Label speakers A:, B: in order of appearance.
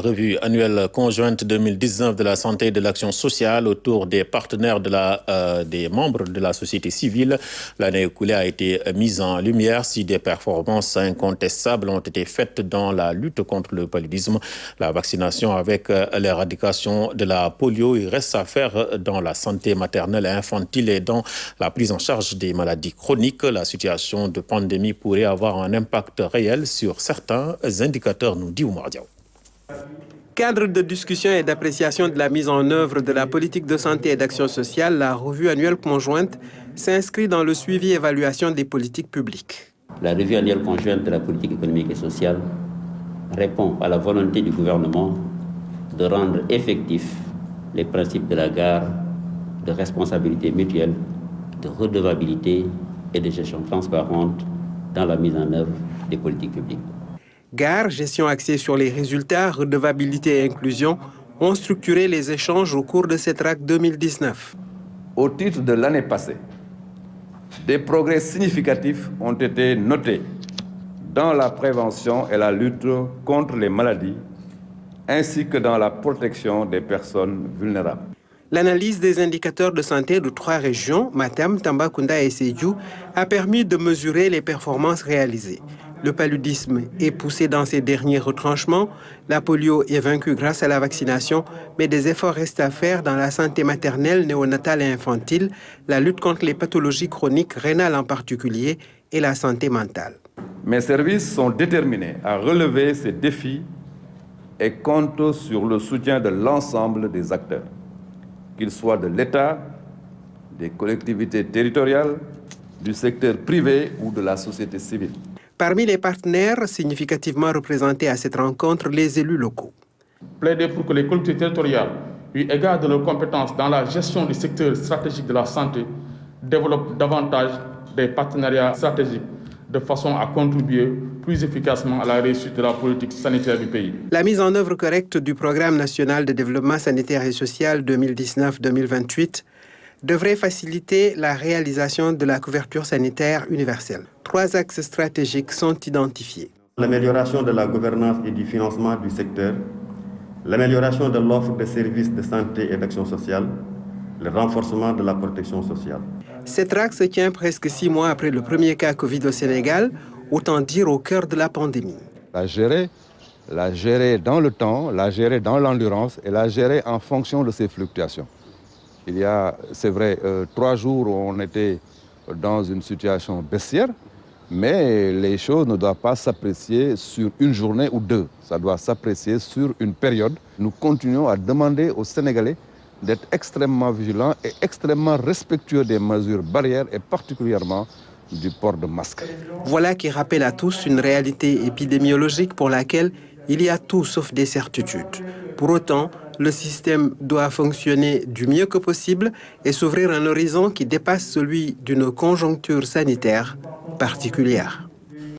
A: Revue annuelle conjointe 2019 de la santé et de l'action sociale autour des partenaires des membres de la société civile. L'année écoulée a été mise en lumière si des performances incontestables ont été faites dans la lutte contre le paludisme, la vaccination avec l'éradication de la polio. Il reste à faire dans la santé maternelle et infantile et dans la prise en charge des maladies chroniques. La situation de pandémie pourrait avoir un impact réel sur certains indicateurs, nous dit Oumar Diaw.
B: Cadre de discussion et d'appréciation de la mise en œuvre de la politique de santé et d'action sociale, la revue annuelle conjointe s'inscrit dans le suivi et évaluation des politiques publiques.
C: La revue annuelle conjointe de la politique économique et sociale répond à la volonté du gouvernement de rendre effectifs les principes de la gare, de responsabilité mutuelle, de redevabilité et de gestion transparente dans la mise en œuvre des politiques publiques.
B: Gare, gestion axée sur les résultats, redevabilité et inclusion ont structuré les échanges au cours de cette RAC 2019.
D: Au titre de l'année passée, des progrès significatifs ont été notés dans la prévention et la lutte contre les maladies, ainsi que dans la protection des personnes vulnérables.
B: L'analyse des indicateurs de santé de 3 régions, Matam, Tambacounda et Sédhiou, a permis de mesurer les performances réalisées. Le paludisme est poussé dans ses derniers retranchements, la polio est vaincue grâce à la vaccination, mais des efforts restent à faire dans la santé maternelle, néonatale et infantile, la lutte contre les pathologies chroniques, rénales en particulier, et la santé mentale.
D: Mes services sont déterminés à relever ces défis et comptent sur le soutien de l'ensemble des acteurs, qu'ils soient de l'État, des collectivités territoriales, du secteur privé ou de la société civile.
B: Parmi les partenaires significativement représentés à cette rencontre, les élus locaux.
E: Plaider pour que les collectivités territoriales, eu égard de leurs compétences dans la gestion du secteur stratégique de la santé, développent davantage des partenariats stratégiques de façon à contribuer plus efficacement à la réussite de la politique sanitaire du pays.
B: La mise en œuvre correcte du Programme national de développement sanitaire et social 2019-2028 devrait faciliter la réalisation de la couverture sanitaire universelle. 3 axes stratégiques sont identifiés.
F: L'amélioration de la gouvernance et du financement du secteur, l'amélioration de l'offre de services de santé et d'action sociale, le renforcement de la protection sociale.
B: Cette RAC se tient presque 6 mois après le premier cas Covid au Sénégal, autant dire au cœur de la pandémie.
G: La gérer dans le temps, la gérer dans l'endurance et la gérer en fonction de ses fluctuations. Il y a, c'est vrai, 3 jours où on était dans une situation baissière, mais les choses ne doivent pas s'apprécier sur une journée ou 2. Ça doit s'apprécier sur une période. Nous continuons à demander aux Sénégalais d'être extrêmement vigilants et extrêmement respectueux des mesures barrières et particulièrement du port de masque.
B: Voilà qui rappelle à tous une réalité épidémiologique pour laquelle il y a tout sauf des certitudes. Pour autant, le système doit fonctionner du mieux que possible et s'ouvrir un horizon qui dépasse celui d'une conjoncture sanitaire particulière.